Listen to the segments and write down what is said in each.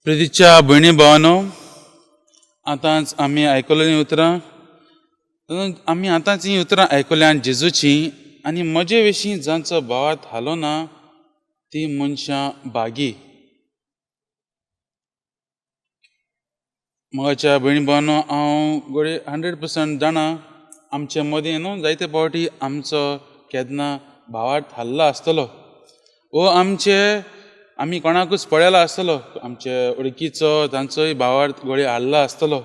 प्रितीच्या भयणी भावांनो, आतांच आमी आयकल्यो हीं उतरां आमी आतांच हीं उतरां आयकल्यात जेजूची आनी म्हजे विशीं जांचो भावार्थ हालो ना ती मनशां बागी. म्हज्या भयणी भावांनो, हांव घडये 100% जाणा आमचे मदीं न्हू जायते फावटी आमचो केन्ना भावार्थ हाल्लो आसतलो वो आमी कोणाकूच पळयलो आसतलो, आमचे वळखीचो तांचोय भावार्थ घडये हाल्लो आसतलो.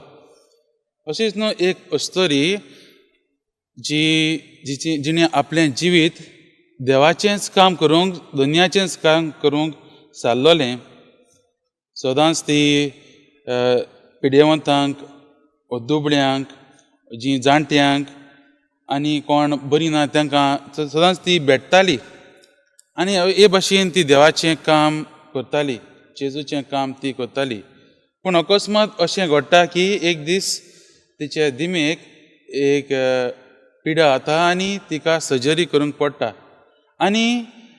अशीच न्हू एक अस्तरी जिणें आपलें जिवीत देवाचेंच काम करूंक, दुनियाचेंच काम करूंक सारलोलें. सदांच ती पिडेवंतांक, दुबळ्यांक, जीं जाणट्यांक आनी कोण बरीं ना तांकां सदांच ती भेटताली आनी हे भाशेन ती देवाचें काम करताली, जेजूचें काम ती करताली. पूण अकस्मात अशें घडटा की एक दीस तिचे दिमेक एक पिडा जाता आनी तिका सर्जरी करूंक पडटा. आनी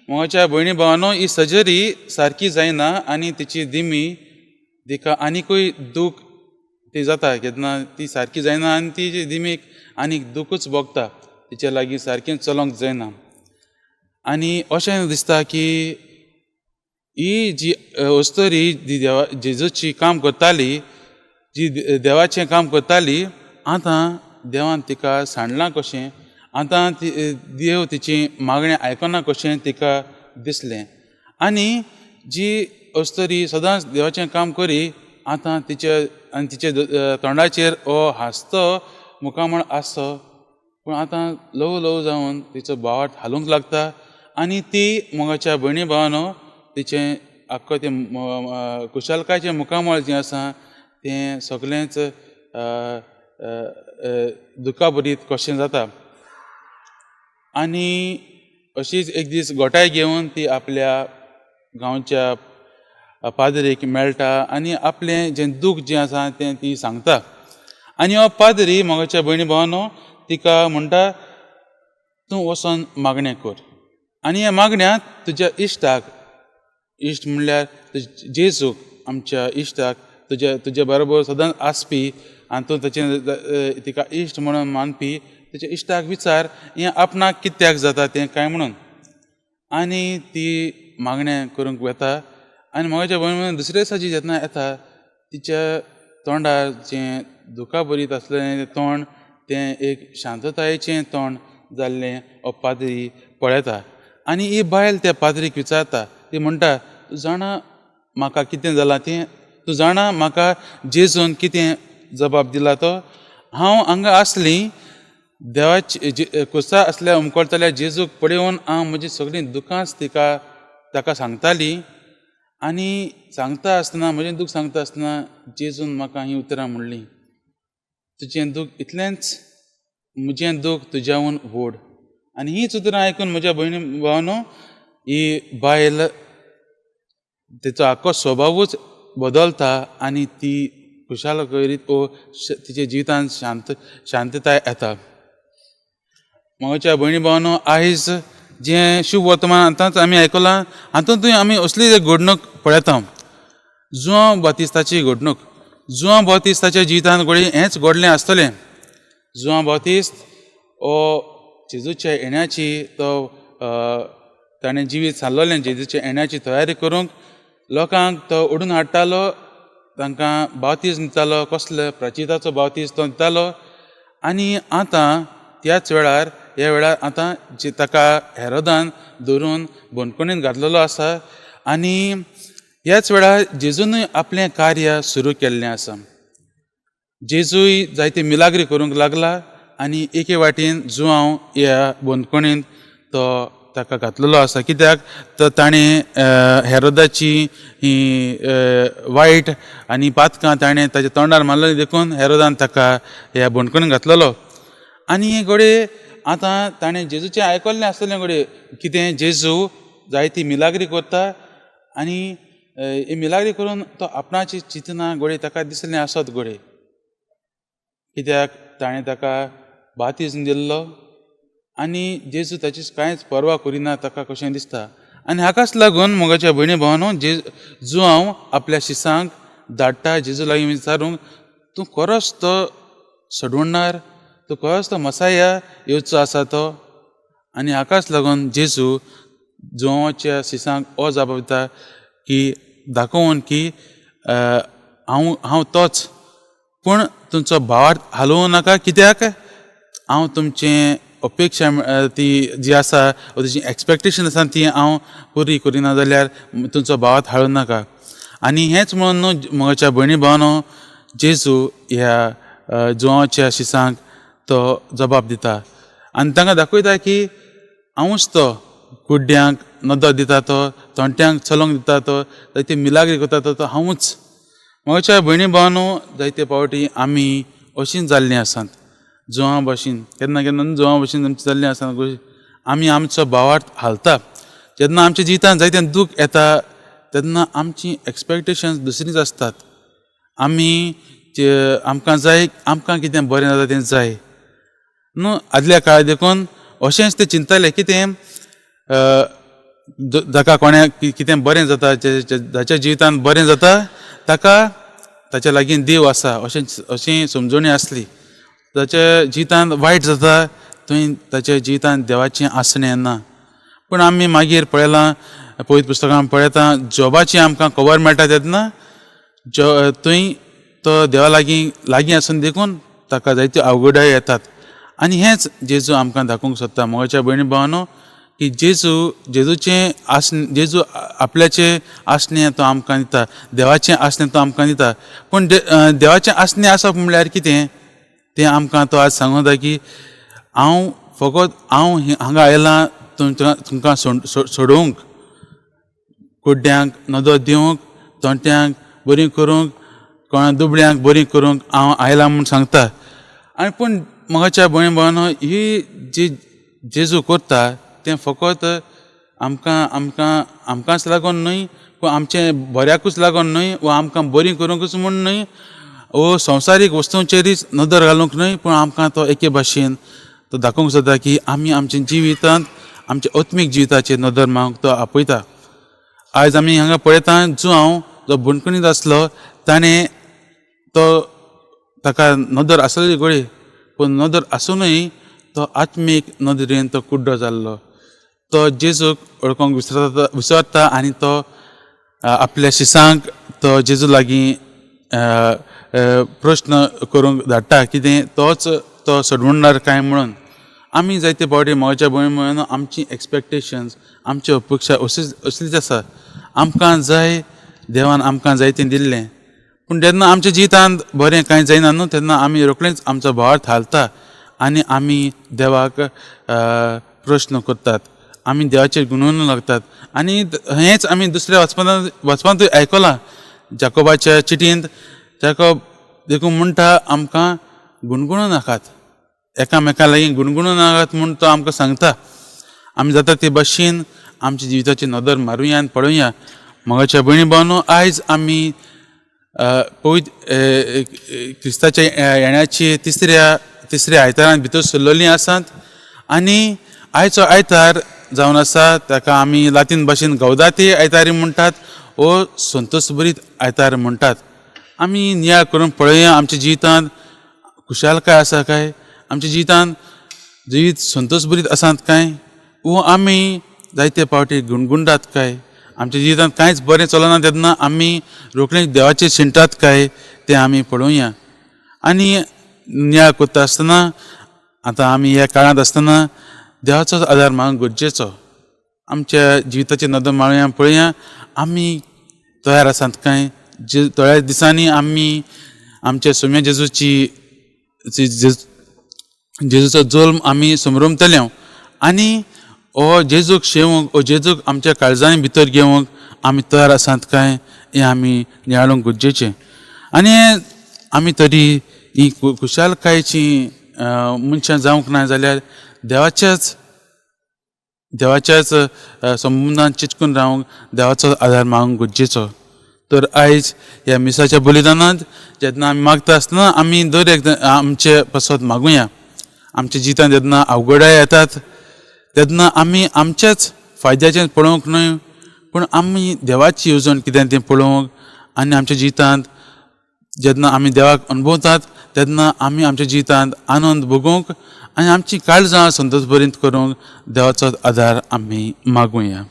म्हज्या भयणी भावांनो, ही सर्जरी सारकी जायना आनी तिची दिमी तिका आनिकूय दूख ती जाता, केन्ना ती सारकी जायना आनी तिची दिमीक आनीक दुखूच भोगता, तिचे लागीं सारकें चलोंक जायना. आनी अशें दिसता की ही जी अस्तरी जेजूची काम करताली, जी देवाचें काम करताली, आतां देवान तिका सांडलां कशें, आतां देव तिची मागणें आयकना कशें तिका दिसलें. आनी जी अस्तरी सदांच देवाचें काम करी, आतां तिचे तोंडाचेर हो हांसतो मुखामळ आसतो, पूण आतां ल्हव ल्हव जावन तिचो भावार्थ हालूंक लागता आनी ती मोगाच्या भयणी भावांनो तिचें आख्खो तें कुशलकायेचें मुखामळ जें आसा तें सगळेंच दुखाभरीत कशें जाता. आनी अशीच एक दीस घोटाय घेवन ती आपल्या गांवच्या पाद्रीक मेळटा आनी आपलें जें दूख जें आसा तें ती सांगता. आनी हो पाद्री मोगाच्या भयणी भावांनो तिका म्हणटा, तूं वचोन मागणें कर आनी ह्या मागण्यांत तुज्या इश्ट म्हणल्यार जेजूक, आमच्या इश्टाक, तुजे बरोबर सदांच आसपी आनी तूं तिका इश्ट म्हणून मानपी तुज्या इश्टाक विचार हें आपणाक कित्याक जाता तें काय म्हणून. आनी ती मागणें करूंक वता आनी मोगाच्या भयणी भावांनो दुसरे दिसा जेन्ना येता, तिच्या तोंडार जें दुखा भरीत आसलें तोंड तें एक शांततायेचें तोंड जाल्लें हो पाद्री पळयता. आनी ही बायल त्या पाद्रीक विचारता, ती म्हणटा, तूं जाणा म्हाका कितें जालां तें, तूं जाणा म्हाका जेजून कितें जबाब दिला तो. हांव हांगा आसलीं देवाची कुसा असल्या उमकडतल्या जेजूक पळयोवन हांव म्हजी सगळीं दुखांच ताका सांगताली आनी सांगता आसतना म्हजें दूख सांगता आसतना जेजून म्हाका हीं उतरां म्हणलीं, तुजें दूख इतलेंच, म्हजें दूख तुज्याहून व्हड. आनी हींच उतरां आयकून म्हज्या भयणी भावांनो ही बायल तिचो आख्खो स्वभावूच बदलता आनी ती खुशालकायेन तिच्या जिवितांत शांतताय येता. म्हज्या भयणी भावांनो, आयज जें शुभ वर्तमान आतांच आमी आयकलां, हातूंतूय आमी असलीच एक घडणूक पळयता, जुआंव बातिस्ताची घडणूक. जुआंव बातिस्ताच्या जिवितांत हेंच घडलें आसतलें. जुआंव बातिस्त हो जेजूच्या येण्याची ताणें जिवीत सारलोलें, जेजूच्या येण्याची तयारी करूंक लोकांक तो ओडून हाडटालो, तांकां बावतीज दितालो, कसलो प्राचिताचो बावतीज तो दितालो. आनी आतां त्याच वेळार ह्या वेळार आतां ताका हेरोदान धरून बंदखणींत घातलेलो आसा आनी ह्याच वेळार जेजूनय आपलें कार्य सुरू केल्लें आसा. जेजूय जायते मिलाग्री करूंक लागला आनी एके वाटेन जुआंव ह्या बंदखणींत ताका घातलेलो आसा. कित्याक तर ताणें हेरोदाची ही वायट आनी पातकां ताणें ताच्या तोंडार मारलेलीं देखून हेरोदान ताका ह्या बंदखणींत घातलेलो. आनी घडये आतां ताणें जेजूचें आयकल्लें आसतलें घडये कितें जेजू जायती मिलाग्री करता आनी ही मिलाग्री करून तो आपणाची चिंतना घडये ताका दिसलें आसत घडये, कित्याक ताणें ताका बातिज दिल्लो आनी जेजू ताची कांयच परवा करिना ताका कशें दिसता. आनी हाकाच लागून मोगाच्या भयणी भावांनो जुआंव आपल्या शिसांक धाडटा जेजू लागीं विचारूंक तूं खरोच तो सोडवणार, तूं खरोच तो मसाया येवचो आसा तो. आनी हाकाच लागून जेजू जोवाच्या शिसांक हो जाप दिता की दाखोवन की हांव तोच, पूण तुमचो भावार्थ हालोवं नाका. कित्याक हांव तुमचें अपेक्षा ती जी आसा तुजी एक्सपेक्टेशन आसा ती हांव पुरी करिना जाल्यार तुमचो भावार्थ हाळूं नाका. आनी हेंच म्हणून न्हू म्हज्या भयणी भावांनो, जेजू ह्या जोवाच्या शिसांक तो जबाब दिता आनी तांकां दाखयता की हांवूच तो कुड्ड्यांक नदर दिता तो, थोंट्यांक चलोंक दिता तो, जायते मिलाग्री करता तो हांवूच. म्हज्या भयणी भावांनो, जायते फावटी आमी अशीं जाल्लीं आसात जोवा भाशेन, केन्ना केन्ना जोवा भाशेन आमची जाल्लीं आसात. आमी आमचो भावार्थ हालता. जेन्ना आमच्या जिवितांत जायतें दूख येता तेन्ना आमची एक्सपेक्टेशन्स दुसरीच आसतात. आमी आमकां जाय, आमकां कितें बरें जाता तें जाय न्हू. आदल्या काळार देखून अशेंच ते चिंतताले कितें जाका कोणाक कितें बरें जाता, जाच्या जिवितांत बरें जाता ताका ताच्या लागीं देव आसा अशें समजणी आसली. जाच्या जिवितांत वायट जाता थंय ताच्या जिवितांत देवाचें आसणें ना. पूण आमी मागीर पळयलां, पवित्र पुस्तकांत पळयता जॉबाची आमकां खबर मेळटा तेन्ना थंय तो देवा लागीं आसून देखून ताका जायत्यो अवघडाय येतात. आनी हेंच जेजू आमकां दाखोवंक सोदता. म्हज्या भयणी भावांनो, की जेजू आपल्याचें आसणें तो आमकां दिता, देवाचें आसणें तो आमकां दिता. पूण देवाचें आसणें आसप म्हणल्यार कितें तें आमकां तो आज सांगूं येता की हांव हांगा आयलां तुमकां सोडोवंक, कुड्ड्यांक नदर दिवंक, थोंट्यांक बरीं करूंक, कोणा दुबळ्यांक बरीं करूंक हांव आयलां म्हूण सांगता. आनी पूण म्हज्या भयणी भावांनो, ही जी जेजू करता तें फकत आमकांच लागून न्हय, पूण आमचे बऱ्याकूच लागून न्हय, वा आमकां बरीं करूंकच म्हूण न्हय, वो संवसारीक वस्तूंचेरूच नदर घालूंक न्हय, पूण आमकां तो एके भाशेन तो दाखोवंक सोदता की आमी आमच्या जिवितांत, आमच्या आत्मीक जिविताचेर नदर मारूंक तो आपयता. आयज आमी हांगा पळयता जो बुणकुनीत आसलो ताणें ताका नदर आसलेली गळी, पूण नदर आसूनय तो आत्मीक नदरेन तो कुड्डो जाल्लो. तो जेजूक वळखूंक विसरता आनी तो आपल्या शिसांक तो जेजू लागीं प्रश्न करूंक धाडटा कितें तोच तो सोडवणार काय म्हणून. आमी जायते फावटी म्हज्या भयणी भावांनो, आमची एक्सपेक्टेशन्स, आमची अपेक्षा असलीच आसा. आमकां जाय, देवान आमकां जाय तें दिल्लें, पूण जेन्ना आमच्या जिवितांत बरें कांय जायना न्हू तेन्ना आमी रोखडेंच आमचो भावार्थ हालता आनी आमी देवाक प्रश्न करतात, आमी देवाचेर गुणून लागतात. आनी हेंच आमी दुसऱ्या वचपांतूय आयकलां. जाकोबाच्या चिटींत जाकोब देखून म्हणटा आमकां गुणगुणू नाकात, एकामेका लागीं गुणगुणू नाकात म्हूण तो आमकां सांगता. आमी जाता ते भाशेन आमच्या जिविताची नदर मारुया आनी पळोवया. म्हज्या भयणी भावांनो, आयज आमी पवित्र क्रिस्ताच्या येण्याची तिसऱ्या आयतारान भितर सरलेलीं आसात. आनी आयचो आयतार जावन आसा ताका आमी लातीन भाशेन गौदाते आयतारी म्हणटात, वो संतोशभरीत आयतार म्हणटात. आमी नियाळ करून पळोवया आमच्या जिवितांत खुशालकाय आसा काय, आमच्या जिवितांत जिवीत संतोशभरीत आसात काय, वो आमी जायते फावटी गुणगुणटात काय, आमच्या जिवितांत कांयच बरें चलना तेन्ना आमी रोखडेंच देवाचेर शिंटात काय तें आमी पळोवया. आनी नियाळ करता आसतना, आतां आमी ह्या काळांत आसतना देवाचोच आदार मागूंक गरजेचो. आमच्या जिविताचेर नदर मारुया, पळोवया आमी तयार आसात काय. थोड्या दिसांनी आमी आमच्या सोम्या जेजूचो जल्म आमी समरुमतले आनी हो जेजूक शेवूंक, हो जेजूक आमच्या काळजांनी भितर घेवंक आमी तयार आसात काय हें आमी नियाळूंक गरजेचें. आनी आमी तरी ही खुशालकायेची मनशां जावंक ना जाल्यार देवाच्याच संबंदान चिटकून रावंक, देवाचो आदार मागूंक गरजेचो. तर आयज ह्या मिसाच्या बलिदानांत जेन्ना आमी मागता आसतना आमी दर एक आमचे पासत मागुया. आमच्या जिवितांत जेन्ना अवघडाय येतात तेन्ना आमी आमच्याच फायद्याचें पळोवंक न्हय, पूण आमी देवाची येवजण कितें तें पळोवंक आनी आमच्या जिवितांत जेन्ना आमी देवाक अनुभवतात तेन्ना आमी आमच्या जिवितांत आनंद भोगूंक आनी आमची काळजां संतोश भरीत करूंक देवाचो आदार आमी मागुया.